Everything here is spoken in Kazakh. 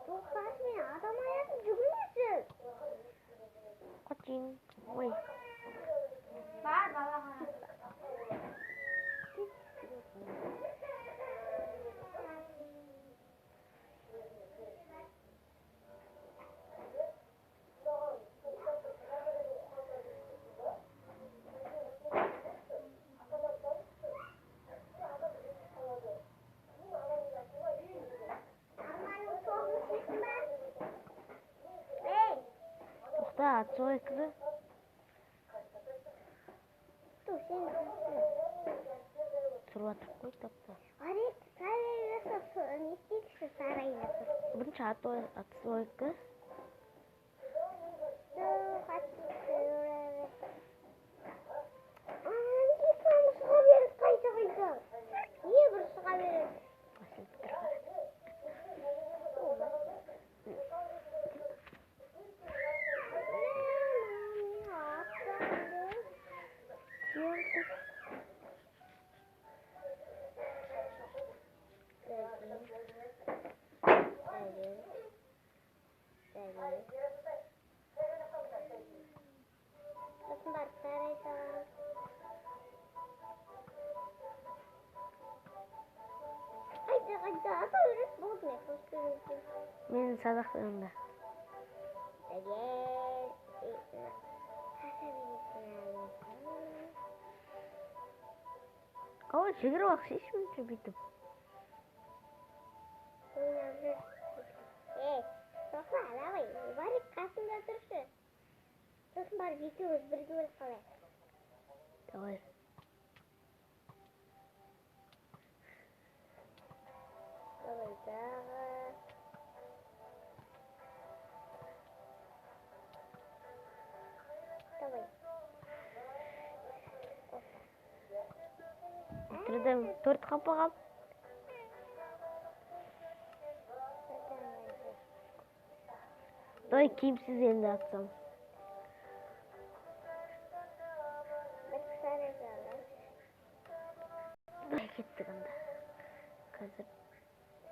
Tokaçmayın, adam ayakta cümlesin. Kaçın. Oy. Var baba. Да, твой кызы. Тұрватыр қой тапты. Бірінші атсой кыз. Менің садақтығымда. Ой, жүгір бақсайшы мүнше бүйтіп. Тоқла, давай, барып қасында тұршы. Сосын барып екеуміз бірге өліп қалайық. Давай. Давай, дағы. Давай. Тұрдым, төрт қапы қап. Дай киімсіз енді атсам.